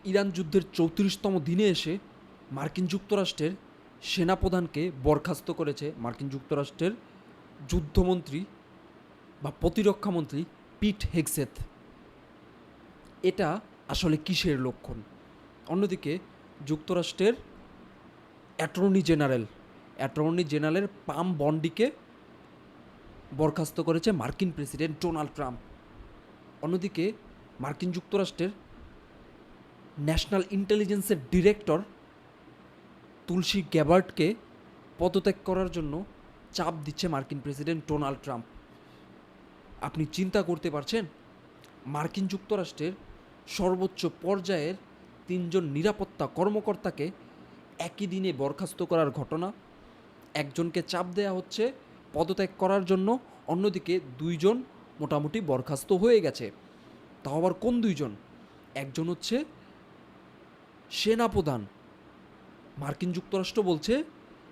Iran যুদ্ধের 34তম দিনে এসে মার্কিন যুক্তরাষ্ট্রের সেনাপ্রধানকে বরখাস্ত করেছে মার্কিন যুক্তরাষ্ট্রের যুদ্ধমন্ত্রী বা প্রতিরক্ষামন্ত্রী পিট হেগসেথ। এটা আসলে কিসের লক্ষণ? অন্যদিকে যুক্তরাষ্ট্রের অ্যাটর্নি জেনারেল পাম বন্ডিকে বরখাস্ত করেছে মার্কিন প্রেসিডেন্ট ডোনাল্ড ট্রাম্প। অন্যদিকে মার্কিন যুক্তরাষ্ট্রের ন্যাশনাল ইন্টেলিজেন্সের ডিরেক্টর তুলসী গ্যাবার্টকে পদত্যাগ করার জন্য চাপ দিচ্ছে মার্কিন প্রেসিডেন্ট ডোনাল্ড ট্রাম্প। আপনি চিন্তা করতে পারছেন মার্কিন যুক্তরাষ্ট্রের সর্বোচ্চ পর্যায়ের 3জন নিরাপত্তা কর্মকর্তাকে একই দিনে বরখাস্ত করার ঘটনা। একজনকে চাপ দেয়া হচ্ছে পদত্যাগ করার জন্য, অন্যদিকে 2জন মোটামুটি বরখাস্ত হয়ে গেছে। তাও আবার কোন 2জন? একজন হচ্ছে সেনাপ্রধান। মার্কিন যুক্তরাষ্ট্র বলছে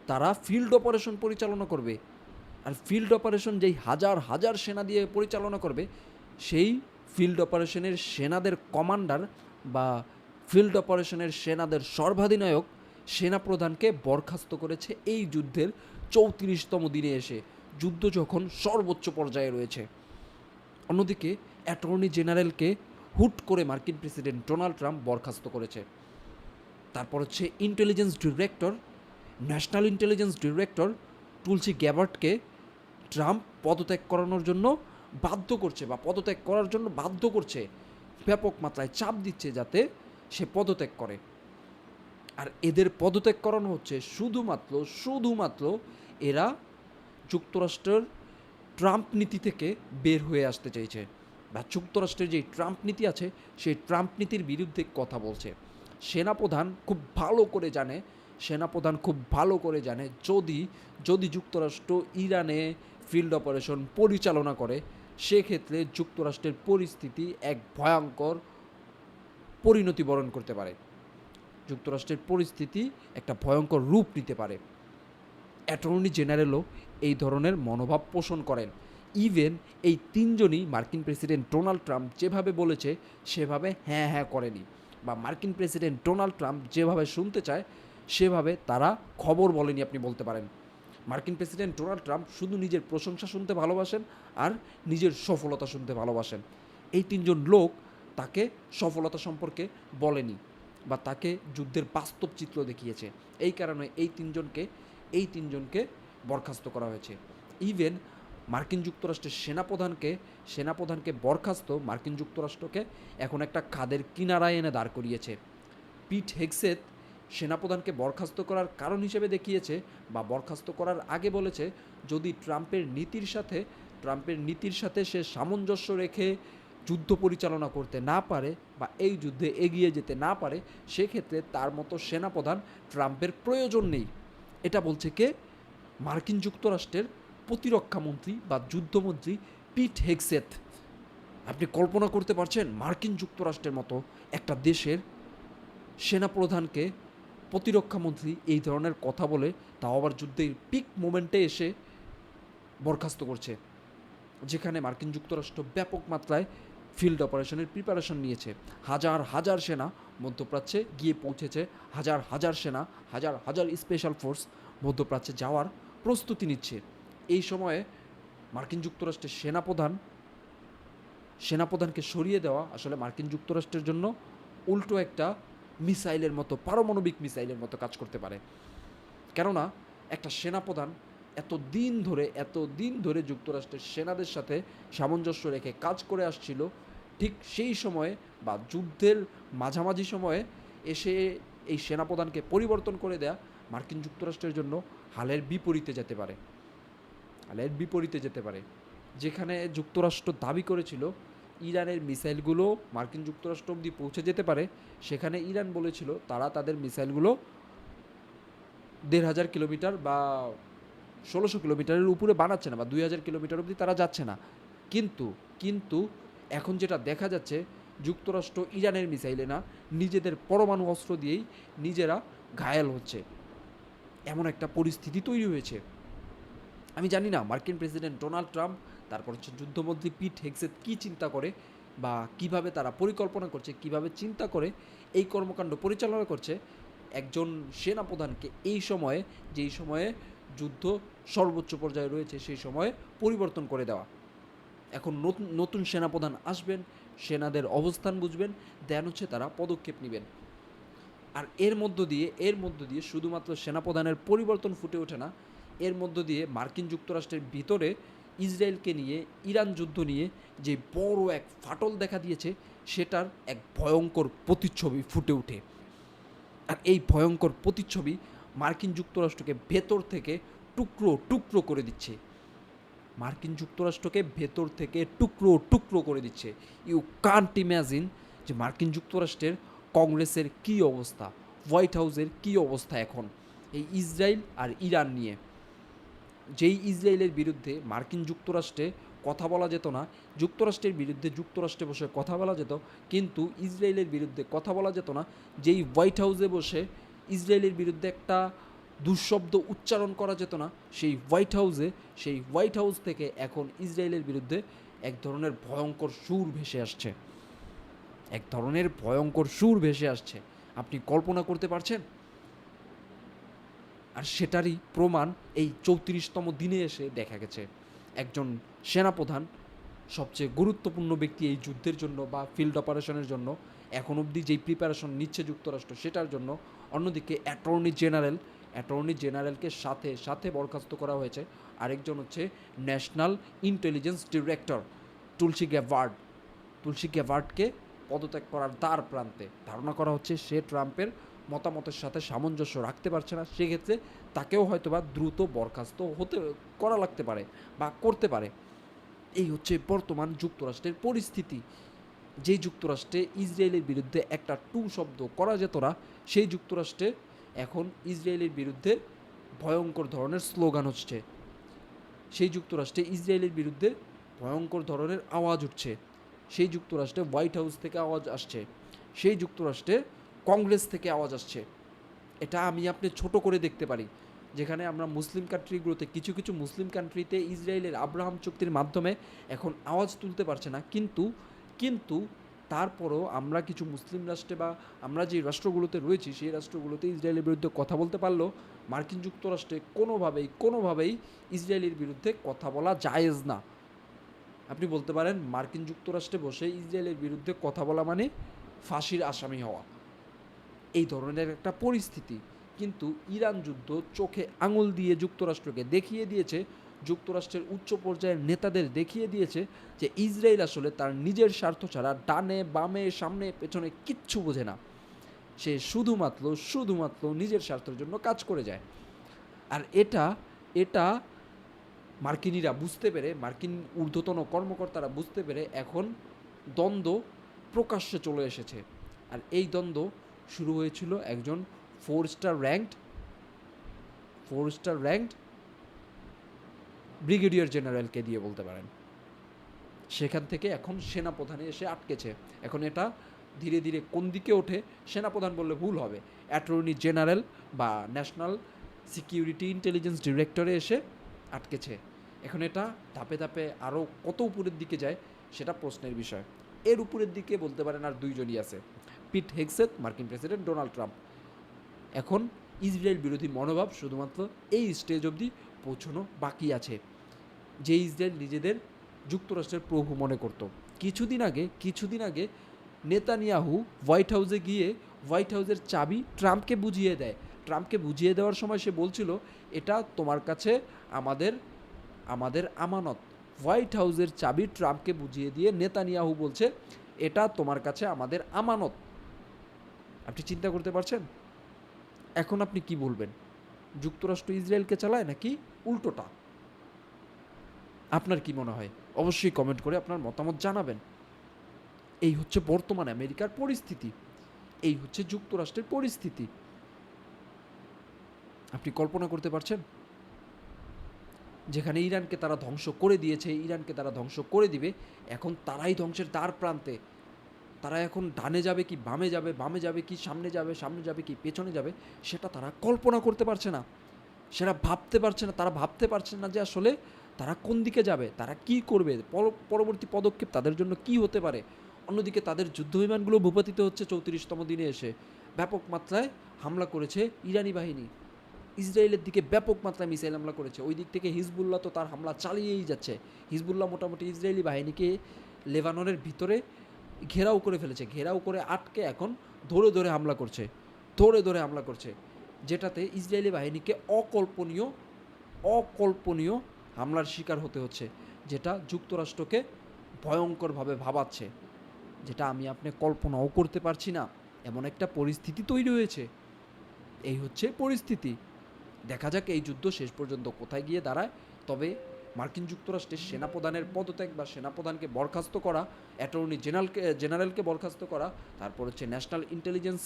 তারা ফিল্ড অপারেশন পরিচালনা করবে, আর ফিল্ড অপারেশন যেই হাজার হাজার সেনা দিয়ে পরিচালনা করবে, সেই ফিল্ড অপারেশনের সেনাদের কমান্ডার বা ফিল্ড অপারেশনের সেনাদের সর্বাধিনায়ক সেনাপ্রধানকে বরখাস্ত করেছে এই যুদ্ধের 34তম দিনে এসে, যুদ্ধ যখন সর্বোচ্চ পর্যায়ে রয়েছে। অন্যদিকে অ্যাটর্নি জেনারেলকে হুট করে মার্কিন প্রেসিডেন্ট ডোনাল্ড ট্রাম্প বরখাস্ত করেছে। তারপর হচ্ছে ন্যাশনাল ইন্টেলিজেন্স ডিরেক্টর তুলসী গ্যাবার্টকে ট্রাম্প পদত্যাগ করানোর জন্য বাধ্য করছে বা পদত্যাগ করার জন্য বাধ্য করছে, ব্যাপক মাত্রায় চাপ দিচ্ছে যাতে সে পদত্যাগ করে। আর এদের পদত্যাগ করানো হচ্ছে শুধুমাত্র এরা যুক্তরাষ্ট্রের ট্রাম্প নীতি থেকে বের হয়ে আসতে চাইছে, বা যুক্তরাষ্ট্রের যে ট্রাম্প নীতি আছে সেই ট্রাম্প নীতির বিরুদ্ধে কথা বলছে। সেনাপ্রধান খুব ভালো করে জানে যদি যুক্তরাষ্ট্র ইরানে ফিল্ড অপারেশন পরিচালনা করে, সেক্ষেত্রে যুক্তরাষ্ট্রের পরিস্থিতি এক ভয়ঙ্কর পরিণতি বরণ করতে পারে, যুক্তরাষ্ট্রের পরিস্থিতি একটা ভয়ঙ্কর রূপ নিতে পারে। অ্যাটর্নি জেনারেলও এই ধরনের মনোভাব পোষণ করেন। ইভেন এই 3জনই মার্কিন প্রেসিডেন্ট ডোনাল্ড ট্রাম্প যেভাবে বলেছে সেভাবে হ্যাঁ করেনি, বা মার্কিন প্রেসিডেন্ট ডোনাল্ড ট্রাম্প যেভাবে শুনতে চায় সেভাবে তারা খবর বলেনি আপনি বলতে পারেন। মার্কিন প্রেসিডেন্ট ডোনাল্ড ট্রাম্প শুধু নিজের প্রশংসা শুনতে ভালোবাসেন আর নিজের সফলতা শুনতে ভালোবাসেন। এই 3জন লোক তাকে সফলতা সম্পর্কে বলেনি বা তাকে যুদ্ধের বাস্তব চিত্র দেখিয়েছে। এই কারণে এই তিনজনকে বরখাস্ত করা হয়েছে। ইভেন মার্কিন যুক্তরাষ্ট্রের সেনাপ্রধানকে বরখাস্ত মার্কিন যুক্তরাষ্ট্রকে এখন একটা খাদের কিনারায় এনে দাঁড় করিয়েছে। পিট হেগসেথ সেনাপ্রধানকে বরখাস্ত করার কারণ হিসেবে দেখিয়েছে বা বরখাস্ত করার আগে বলেছে, যদি ট্রাম্পের নীতির সাথে সে সামঞ্জস্য রেখে যুদ্ধ পরিচালনা করতে না পারে বা এই যুদ্ধে এগিয়ে যেতে না পারে, সেক্ষেত্রে তার মতো সেনাপ্রধান ট্রাম্পের প্রয়োজন নেই। এটা বলছে কে? মার্কিন যুক্তরাষ্ট্রের প্রতিরক্ষামন্ত্রী বা যুদ্ধমন্ত্রী পিট হেগসেথ। আপনি কল্পনা করতে পারছেন মার্কিন যুক্তরাষ্ট্রের মতো একটা দেশের সেনাপ্রধানকে প্রতিরক্ষামন্ত্রী এই ধরনের কথা বলে, তাও আবার যুদ্ধের পিক মোমেন্টে এসে বরখাস্ত করছে, যেখানে মার্কিন যুক্তরাষ্ট্র ব্যাপক মাত্রায় ফিল্ড অপারেশনের প্রিপারেশন নিয়েছে। হাজার সেনা মধ্যপ্রাচ্যে গিয়ে পৌঁছেছে, হাজার সেনা, হাজার স্পেশাল ফোর্স মধ্যপ্রাচ্যে যাওয়ার প্রস্তুতি নিচ্ছে। এই সময়ে মার্কিন যুক্তরাষ্ট্রের সেনাপ্রধানকে সরিয়ে দেওয়া আসলে মার্কিন যুক্তরাষ্ট্রের জন্য উল্টো একটা পারমাণবিক মিসাইলের মতো কাজ করতে পারে। কেননা একটা সেনাপ্রধান এত দিন ধরে যুক্তরাষ্ট্রের সেনাদের সাথে সামঞ্জস্য রেখে কাজ করে আসছিল, ঠিক সেই সময়ে বা যুদ্ধের মাঝামাঝি সময়ে এসে এই সেনাপ্রধানকে পরিবর্তন করে দেয়া মার্কিন যুক্তরাষ্ট্রের জন্য হালের বিপরীতে যেতে পারে। যেখানে যুক্তরাষ্ট্র দাবি করেছিল ইরানের মিসাইলগুলো মার্কিন যুক্তরাষ্ট্র অবধি পৌঁছে যেতে পারে, সেখানে ইরান বলেছিল তারা তাদের মিসাইলগুলো 1,500 কিলোমিটার বা 1600 কিলোমিটারের উপরে বানাচ্ছে না, বা 2000 কিলোমিটার অবধি তারা যাচ্ছে না। কিন্তু এখন যেটা দেখা যাচ্ছে, যুক্তরাষ্ট্র ইরানের মিসাইলে না, নিজেদের পরমাণু অস্ত্র দিয়েই নিজেরা ঘায়েল হচ্ছে, এমন একটা পরিস্থিতি তৈরি হয়েছে। আমি জানি না মার্কিন প্রেসিডেন্ট ডোনাল্ড ট্রাম্প, তারপর হচ্ছে যুদ্ধমন্ত্রী পিট হেগসেথ কী চিন্তা করে, বা কিভাবে তারা পরিকল্পনা করছে, কিভাবে চিন্তা করে এই কর্মকাণ্ড পরিচালনা করছে, একজন সেনাপ্রধানকে এই সময়ে, যেই সময়ে যুদ্ধ সর্বোচ্চ পর্যায়ে রয়েছে, সেই সময়ে পরিবর্তন করে দেওয়া। এখন নতুন নতুন সেনাপ্রধান আসবেন, সেনাদের অবস্থান বুঝবেন, দেন হচ্ছে তারা পদক্ষেপ নেবেন। আর এর মধ্য দিয়ে শুধুমাত্র সেনাপ্রধানের পরিবর্তন ফুটে ওঠে না, এর মধ্য দিয়ে মার্কিন যুক্তরাষ্ট্রের ভিতরে ইসরায়েলকে নিয়ে, ইরান যুদ্ধ নিয়ে যে বড় এক ফাটল দেখা দিয়েছে, সেটার এক ভয়ঙ্কর প্রতিচ্ছবি ফুটে ওঠে। আর এই ভয়ঙ্কর প্রতিচ্ছবি মার্কিন যুক্তরাষ্ট্রকে ভেতর থেকে টুকরো টুকরো করে দিচ্ছে। মার্কিন যুক্তরাষ্ট্রকে ভেতর থেকে টুকরো টুকরো করে দিচ্ছে। ইউ কান্ট ইম্যাজিন যে মার্কিন যুক্তরাষ্ট্রের কংগ্রেসের কী অবস্থা, হোয়াইট হাউসের কী অবস্থা এখন এই ইসরায়েল আর ইরান নিয়ে। যেই ইসরায়েলের বিরুদ্ধে মার্কিন যুক্তরাষ্ট্রে কথা বলা যেত না, যুক্তরাষ্ট্রের বিরুদ্ধে যুক্তরাষ্ট্রে বসে কথা বলা যেত, কিন্তু ইসরায়েলের বিরুদ্ধে কথা বলা যেত না। যেই হোয়াইট হাউসে বসে ইসরায়েলের বিরুদ্ধে একটা দুঃশব্দ উচ্চারণ করা যেত না, সেই হোয়াইট হাউস থেকে এখন ইসরায়েলের বিরুদ্ধে এক ধরনের ভয়ঙ্কর সুর ভেসে আসছে। এক ধরনের ভয়ঙ্কর সুর ভেসে আসছে। আপনি কল্পনা করতে পারছেন? আর সেটারই প্রমাণ এই 34তম দিনে এসে দেখা গেছে। একজন সেনাপ্রধান, সবচেয়ে গুরুত্বপূর্ণ ব্যক্তি এই যুদ্ধের জন্য বা ফিল্ড অপারেশনের জন্য এখন অবধি যেই প্রিপারেশন নিচ্ছে যুক্তরাষ্ট্র, সেটার জন্য। অন্যদিকে অ্যাটর্নি জেনারেলকে সাথে সাথে বরখাস্ত করা হয়েছে। আরেকজন হচ্ছে ন্যাশনাল ইন্টেলিজেন্স ডিরেক্টর তুলসী গ্যাভার্ডকে পদত্যাগ করার দ্বার প্রান্তে। ধারণা করা হচ্ছে সে ট্রাম্পের মতামতের সাথে সামঞ্জস্য রাখতে পারছে না, সেক্ষেত্রে তাকেও হয়তোবা দ্রুত বরখাস্ত করা লাগতে পারে বা করতে পারে। এই হচ্ছে বর্তমান যুক্তরাষ্ট্রের পরিস্থিতি। যে যুক্তরাষ্ট্রে ইসরায়েলের বিরুদ্ধে একটা টু শব্দ করা যেত না, সেই যুক্তরাষ্ট্রে এখন ইসরায়েলের বিরুদ্ধে ভয়ঙ্কর ধরনের স্লোগান হচ্ছে। সেই যুক্তরাষ্ট্রে ইসরায়েলের বিরুদ্ধে ভয়ঙ্কর ধরনের আওয়াজ উঠছে। সেই যুক্তরাষ্ট্রে হোয়াইট হাউস থেকে আওয়াজ আসছে। সেই যুক্তরাষ্ট্রে কংগ্রেস থেকে আওয়াজ আসছে। এটা আমি আপনি ছোট করে দেখতে পারি, যেখানে আমরা মুসলিম কান্ট্রিগুলোতে, কিছু কিছু মুসলিম কান্ট্রিতে ইসরায়েলের আব্রাহাম চুক্তির মাধ্যমে এখন আওয়াজ তুলতে পারছে না, কিন্তু তারপরও আমরা কিছু মুসলিম রাষ্ট্রে বা আমরা যে রাষ্ট্রগুলোতে রয়েছি, সেই রাষ্ট্রগুলোতে ইসরায়েলের বিরুদ্ধে কথা বলতে পারলেও মার্কিন যুক্তরাষ্ট্রে কোনোভাবেই ইসরায়েলের বিরুদ্ধে কথা বলা জায়েজ না। আপনি বলতে পারেন মার্কিন যুক্তরাষ্ট্রে বসে ইসরায়েলের বিরুদ্ধে কথা বলা মানে ফাঁসির আসামি হওয়া, এই ধরনের একটা পরিস্থিতি। কিন্তু ইরান যুদ্ধ চোখে আঙুল দিয়ে যুক্তরাষ্ট্রকে দেখিয়ে দিয়েছে, যুক্তরাষ্ট্রের উচ্চ পর্যায়ের নেতাদের দেখিয়ে দিয়েছে যে ইসরায়েল আসলে তার নিজের স্বার্থ ছাড়া ডানে বামে সামনে পেছনে কিচ্ছু বোঝে না। সে শুধুমাত্র নিজের স্বার্থের জন্য কাজ করে যায়। আর এটা মার্কিনিরা বুঝতে পেরে, মার্কিন ঊর্ধ্বতন কর্মকর্তারা বুঝতে পেরে এখন দ্বন্দ্ব প্রকাশ্যে চলে এসেছে। আর এই দ্বন্দ্ব শুরু হয়েছিল একজন ফোর স্টার র্যাঙ্কড ব্রিগেডিয়ার জেনারেলকে দিয়ে বলতে পারেন। সেখান থেকে এখন সেনাপ্রধানে এসে আটকেছে। এখন এটা ধীরে ধীরে কোন দিকে ওঠে, সেনাপ্রধান বললে ভুল হবে, অ্যাটর্নি জেনারেল বা ন্যাশনাল সিকিউরিটি ইন্টেলিজেন্স ডিরেক্টরে এসে আটকেছে। এখন এটা ধাপে ধাপে আরও কত উপরের দিকে যায় সেটা প্রশ্নের বিষয়। এর উপরের দিকে বলতে পারেন আর দুইজনই আছে, পিট হেগসেথ, মার্কিন প্রেসিডেন্ট ডোনাল্ড ট্রাম্প। এখন ইসরায়েল বিরোধী মনোভাব শুধুমাত্র এই স্টেজ অবধি পৌঁছানো বাকি আছে, যে ইসরায়েল নিজেদের যুক্তরাষ্ট্রের প্রভু মনে করত। কিছুদিন আগে নেতানিয়াহু হোয়াইট হাউসে গিয়ে হোয়াইট হাউসের চাবি ট্রাম্পকে বুঝিয়ে দেওয়ার সময় সে বলছিল, এটা তোমার কাছে আমাদের আমানত। হোয়াইট হাউসের চাবি ট্রাম্পকে বুঝিয়ে দিয়ে নেতানিয়াহু বলছে, এটা তোমার কাছে আমাদের আমানত। আপনি চিন্তা করতে পারছেন? এখন আপনি কি বলবেন, যুক্তরাষ্ট্র ইসরায়েলকে চালায় নাকি উল্টোটা? আপনার কি মনে হয়? অবশ্যই কমেন্ট করে আপনার মতামত জানাবেন। এই হচ্ছে বর্তমান আমেরিকার পরিস্থিতি, এই হচ্ছে যুক্তরাষ্ট্রের পরিস্থিতি। আপনি কল্পনা করতে পারছেন? যেখানে ইরানকে তারা ধ্বংস করে দিয়েছে, ইরানকে তারা ধ্বংস করে দিবে, এখন তারাই ধ্বংসের দ্বার প্রান্তে। তারা এখন ডানে যাবে কি বামে যাবে কি সামনে যাবে কি পেছনে যাবে, সেটা তারা কল্পনা করতে পারছে না, সেটা ভাবতে পারছে না। তারা ভাবতে পারছে না যে আসলে তারা কোন দিকে যাবে, তারা কি করবে, পরবর্তী পদক্ষেপ তাদের জন্য কি হতে পারে। অন্যদিকে তাদের যুদ্ধ বিমানগুলো ভূপাতিত হচ্ছে 34তম দিনে এসে। ব্যাপক মাত্রায় হামলা করেছে ইরানি বাহিনী। ইসরায়েলের দিকে ব্যাপক মাত্রায় মিসাইল হামলা করেছে। ওই দিক থেকে হিজবুল্লাহ তো তার হামলা চালিয়েই যাচ্ছে। হিজবুল্লাহ মোটামুটি ইসরায়েলি বাহিনীকে লেবাননের ভিতরে ঘেরাও করে ফেলেছে। ঘেরাও করে আটকে এখন ধরে ধরে হামলা করছে। ধরে ধরে হামলা করছে। যেটাতে ইসরায়েলি বাহিনীকে অকল্পনীয় হামলার শিকার হতে হচ্ছে। যেটা যুক্তরাষ্ট্রকে ভয়ঙ্করভাবে ভাবাচ্ছে। যেটা আমি আপনি কল্পনাও করতে পারছি না। এমন একটা পরিস্থিতি তৈরি হয়েছে। এই হচ্ছে পরিস্থিতি। দেখা যাক এই যুদ্ধ শেষ পর্যন্ত কোথায় গিয়ে দাঁড়ায়। তবে মার্কিন যুক্তরাষ্ট্রের সেনাপ্রধানের পদত্যাগ বা সেনাপ্রধানকে বরখাস্ত করা, অ্যাটর্নি জেনারেলকে বরখাস্ত করা, তারপর হচ্ছে ন্যাশনাল ইন্টেলিজেন্স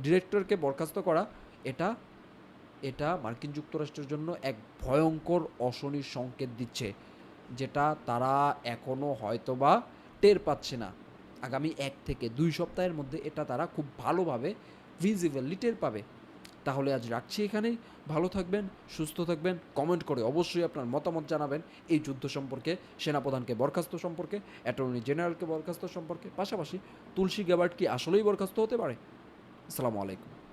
ডিরেক্টরকে বরখাস্ত করা, এটা এটা মার্কিন যুক্তরাষ্ট্রের জন্য এক ভয়ঙ্কর অশনির সংকেত দিচ্ছে, যেটা তারা এখনও হয়তোবা টের পাচ্ছে না। আগামী 1 থেকে 2 সপ্তাহের মধ্যে এটা তারা খুব ভালোভাবে ভিজিবলি টের পাবে। তাহলে আজ রাখছি এখানেই। ভালো থাকবেন, সুস্থ থাকবেন। কমেন্ট করে অবশ্যই আপনার মতামত জানাবেন এই যুদ্ধ সম্পর্কে, সেনাপ্রধানকে বরখাস্ত সম্পর্কে, অ্যাটর্নি জেনারেলকে বরখাস্ত সম্পর্কে, পাশাপাশি তুলসী গ্যাবার্ড কি আসলেই বরখাস্ত হতে পারে? আসসালামু আলাইকুম।